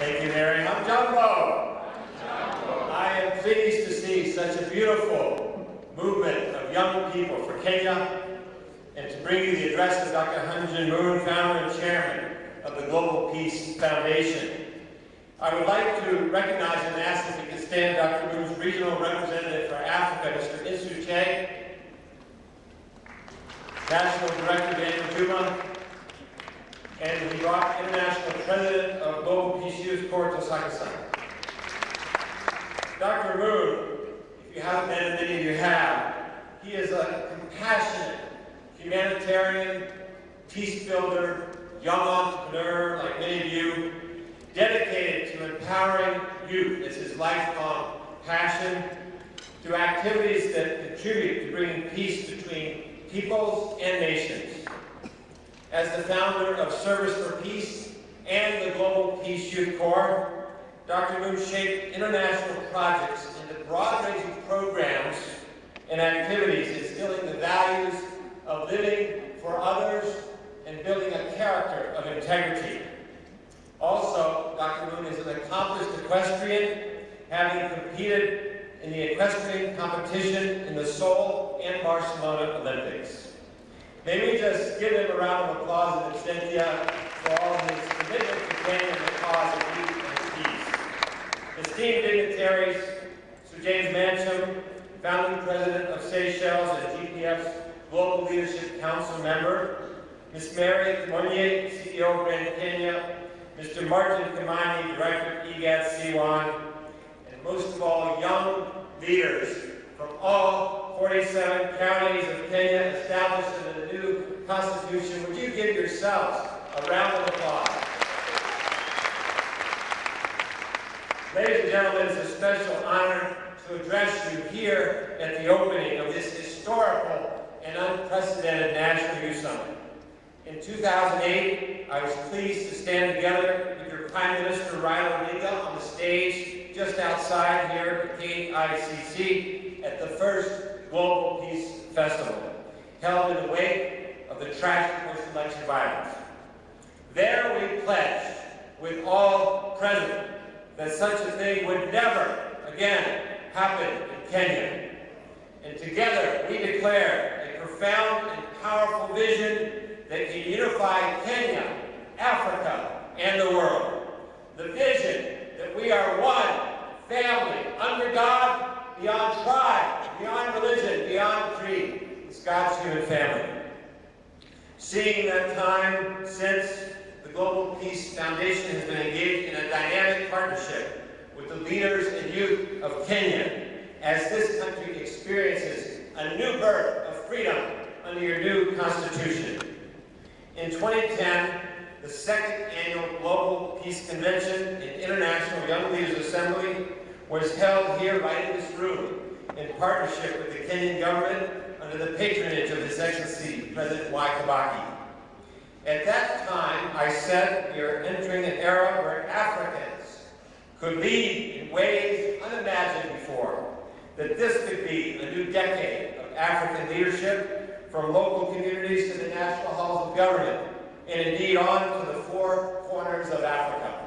Thank you, Mary. I'm Jumbo. I am pleased to see such a beautiful movement of young people for Kenya and to bring you the address of Dr. Hunjin Moon, founder and chairman of the Global Peace Foundation. I would like to recognize and ask if we could stand Dr. Moon's regional representative for Africa, Mr. Insu Che, National Director Daniel Juma, and the Iraq International President of Global Peace Youth Corps, Tosaka-san. Dr. Moon, if you haven't met him, many of you have, he is a compassionate, humanitarian, peace builder, young entrepreneur, like many of you, dedicated to empowering youth as his lifelong passion, to activities that contribute to bringing peace between peoples and nations. As the founder of Service for Peace and the Global Peace Youth Corps, Dr. Moon shaped international projects into broad-ranging programs and activities instilling the values of living for others and building a character of integrity. Also, Dr. Moon is an accomplished equestrian, having competed in the equestrian competition in the Seoul and Barcelona Olympics. May we just give him a round of applause and extentia for all his commitment to Kenya and the cause of youth and peace. Esteemed dignitaries, Sir James Mancham, founding president of Seychelles and GPF's Global Leadership Council member, Ms. Mary Monye, CEO of Grand Kenya, Mr. Martin Kamani, director of IGAD C1, and most of all, young leaders from all 47 counties of Kenya established under the new Constitution. Would you give yourselves a round of applause? Ladies and gentlemen, it's a special honor to address you here at the opening of this historical and unprecedented National Youth Summit. In 2008, I was pleased to stand together with your Prime Minister, Raila Odinga, on the stage just outside here at KICC at the first Global Peace Festival, held in the wake of the tragic post-election violence. There we pledged, with all present, that such a thing would never again happen in Kenya. And together we declare a profound and powerful vision that can unify Kenya, Africa, and the world. The vision that we are one family, under God, beyond tribe, beyond religion, beyond creed. It's God's human family. Seeing that time since, the Global Peace Foundation has been engaged in a dynamic partnership with the leaders and youth of Kenya as this country experiences a new birth of freedom under your new constitution. In 2010, the second annual Global Peace Convention and International Young Leaders Assembly was held here right in this room in partnership with the Kenyan government under the patronage of His Excellency President Y. Kibaki. At that time, I said we are entering an era where Africans could lead in ways unimagined before, that this could be a new decade of African leadership from local communities to the national halls of government, and indeed on to the four corners of Africa.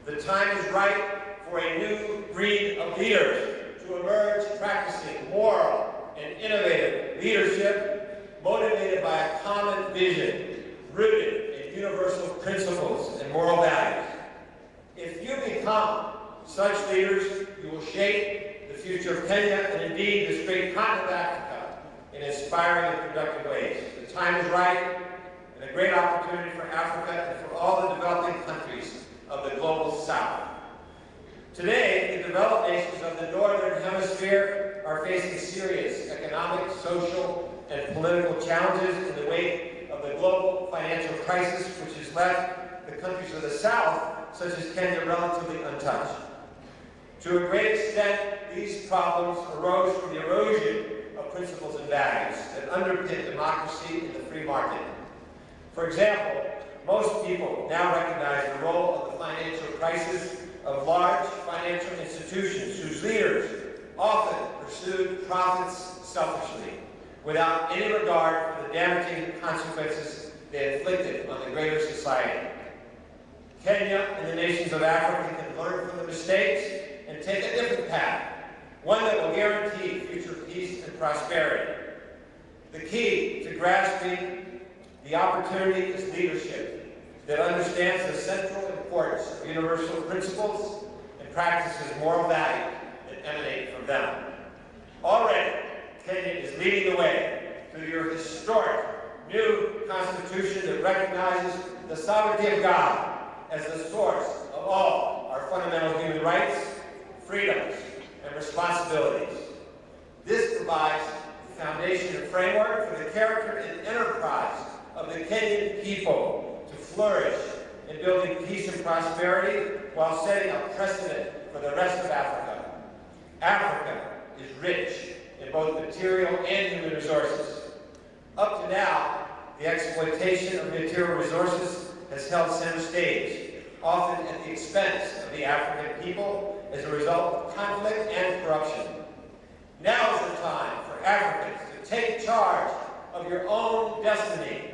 The time is right for a new breed of leaders to emerge practicing moral and innovative leadership motivated by a common vision rooted in universal principles and moral values. If you become such leaders, you will shape the future of Kenya and indeed this great continent of Africa in inspiring and productive ways. The time is right and a great opportunity for Africa and for all the developing countries of the global South. Today, the developed nations of the Northern Hemisphere are facing serious economic, social, and political challenges in the wake of the global financial crisis, which has left the countries of the South, such as Kenya, relatively untouched. To a great extent, these problems arose from the erosion of principles and values that underpin democracy in the free market. For example, most people now recognize the role of the financial crisis of large financial institutions whose leaders often pursued profits selfishly, without any regard for the damaging consequences they inflicted on the greater society. Kenya and the nations of Africa can learn from the mistakes and take a different path, one that will guarantee future peace and prosperity. The key to grasping the opportunity is leadership that understands the central importance of universal principles and practices moral values that emanate from them. Already, Kenya is leading the way through your historic new constitution that recognizes the sovereignty of God as the source of all our fundamental human rights, freedoms, and responsibilities. This provides the foundation and framework for the character and enterprise of the Kenyan people to flourish in building peace and prosperity while setting a precedent for the rest of Africa. Africa is rich in both material and human resources. Up to now, the exploitation of material resources has held center stage, often at the expense of the African people as a result of conflict and corruption. Now is the time for Africans to take charge of your own destiny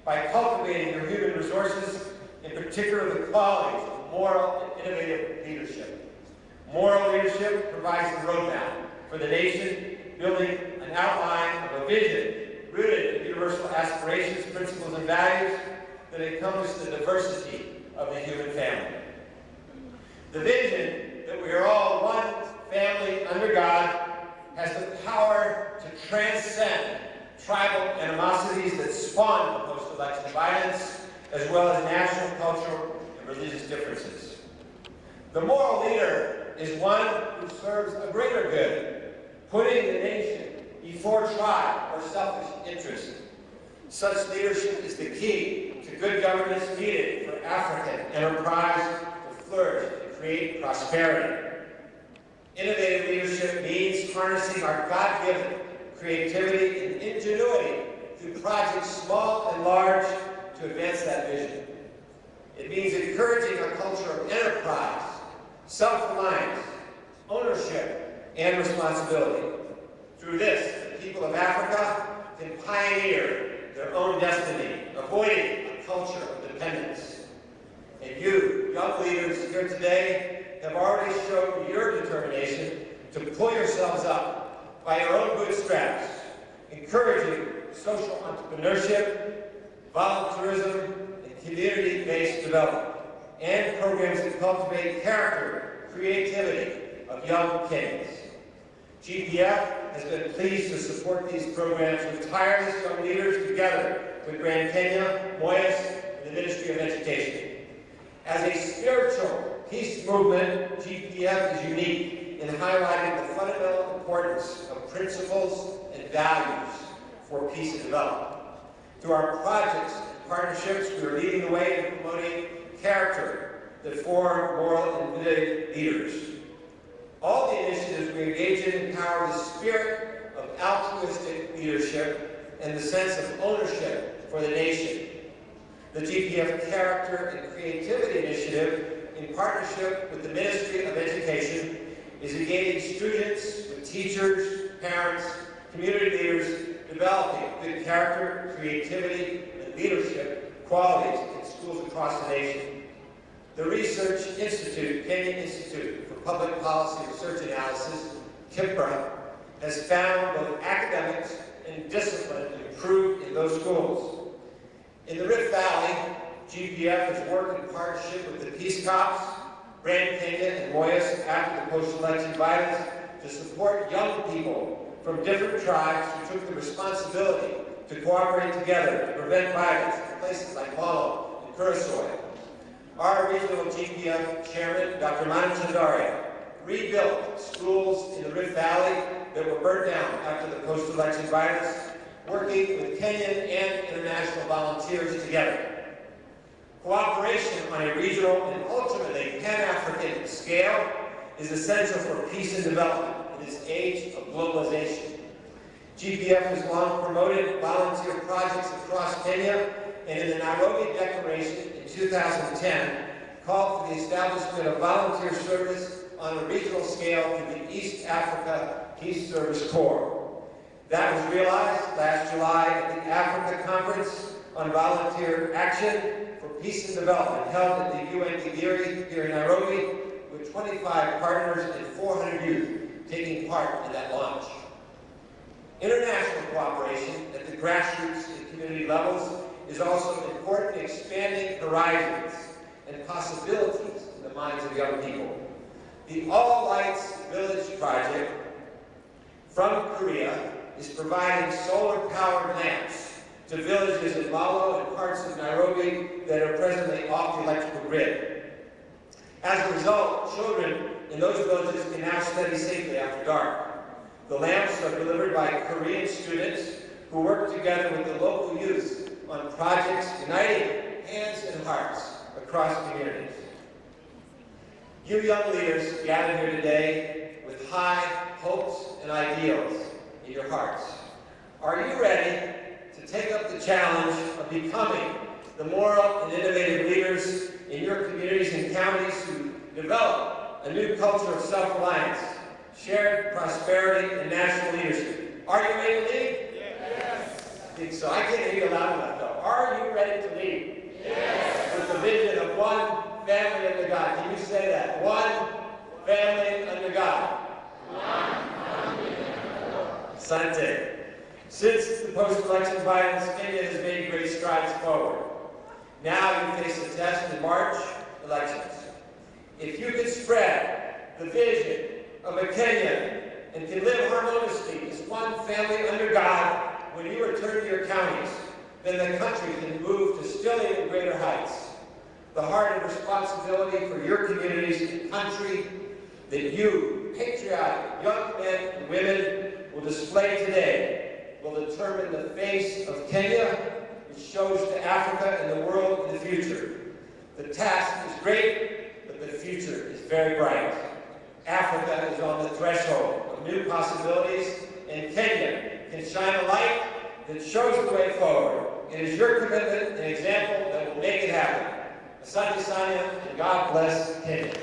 by cultivating your human resources, in particular the qualities of moral and innovative leadership. Moral leadership provides the roadmap for the nation, building an outline of a vision rooted in universal aspirations, principles, and values that encompass the diversity of the human family. The vision that we are all one family under God has the power to transcend tribal animosities that spawn the post-election violence, as well as national, cultural, and religious differences. The moral leader is one who serves a greater good, putting the nation before tribe or selfish interest. Such leadership is the key to good governance needed for African enterprise to flourish and create prosperity. Innovative leadership means harnessing our God-given creativity and ingenuity through projects small and large to advance that vision. It means encouraging a culture of enterprise, self-reliance, ownership, and responsibility. Through this, the people of Africa can pioneer their own destiny, avoiding a culture of dependence. And you, young leaders here today, have already shown your determination to pull yourselves up by your own bootstraps, encouraging social entrepreneurship, volunteerism, and community-based development, and programs that cultivate character, creativity of young Kenyans. GPF has been pleased to support these programs with tireless young leaders together with Grand Kenya, NYS, and the Ministry of Education. As a spiritual peace movement, GPF is unique in highlighting the fundamental importance of principles and values for peace and development. Through our projects and partnerships, we are leading the way in promoting character that form moral and innovative leaders. All the initiatives we engage in empower the spirit of altruistic leadership and the sense of ownership for the nation. The GPF Character and Creativity Initiative, in partnership with the Ministry of Education, is engaging students with teachers, parents, community leaders, developing good character, creativity, and leadership qualities in schools across the nation. The Research Institute, Kenya Institute for Public Policy Research Analysis, Caprara, has found both academics and discipline improve in those schools. In the Rift Valley, GPF has worked in partnership with the Peace Corps, Grand Kenya, and NYS after the post-election violence to support young people from different tribes who took the responsibility to cooperate together to prevent violence in places like Molo and Curacao. Our regional GPF chairman, Dr. Manu Chandaria, rebuilt schools in the Rift Valley that were burnt down after the post-election violence, working with Kenyan and international volunteers together. Cooperation on a regional and ultimately Pan-African scale is essential for peace and development in this age of globalization. GPF has long promoted volunteer projects across Kenya, and in the Nairobi Declaration in 2010 called for the establishment of volunteer service on a regional scale through the East Africa Peace Service Corps. That was realized last July at the Africa Conference on Volunteer Action for Peace and Development held at the UN Gigiri here in Nairobi, with 25 partners and 400 youth taking part in that launch. International cooperation at the grassroots and community levels is also important in expanding horizons and possibilities in the minds of young people. The All Lights Village project from Korea is providing solar-powered lamps to villages in Malo and parts of Nairobi that are presently off the electrical grid. As a result, children in those villages can now study safely after dark. The lamps are delivered by Korean students who work together with the local youth on projects uniting hands and hearts across communities. You young leaders gathered here today with high hopes and ideals in your hearts. Are you ready to take up the challenge of becoming the moral and innovative leaders in your communities and counties who develop a new culture of self-reliance, shared prosperity, and national leadership? Are you ready to lead? Yes. I think so. I can't hear you loud enough, though. Are you ready to lead? Yes. With the vision of one family under God. Can you say that? One family under God. One family under God. Asante. Since the post-election violence, Kenya has made great strides forward. Now you face a test in March elections. If you can spread the vision of a Kenya and can live harmoniously as one family under God when you return to your counties, then the country can move to still even greater heights. The heart of responsibility for your communities and country that you, patriotic young men and women, will display today will determine the face of Kenya, which shows to Africa and the world in the future. The task is great, but the future is very bright. Africa is on the threshold of new possibilities, and Kenya can shine a light that shows the way forward. It is your commitment and example that will make it happen. Asante Sana, and God bless Kenya.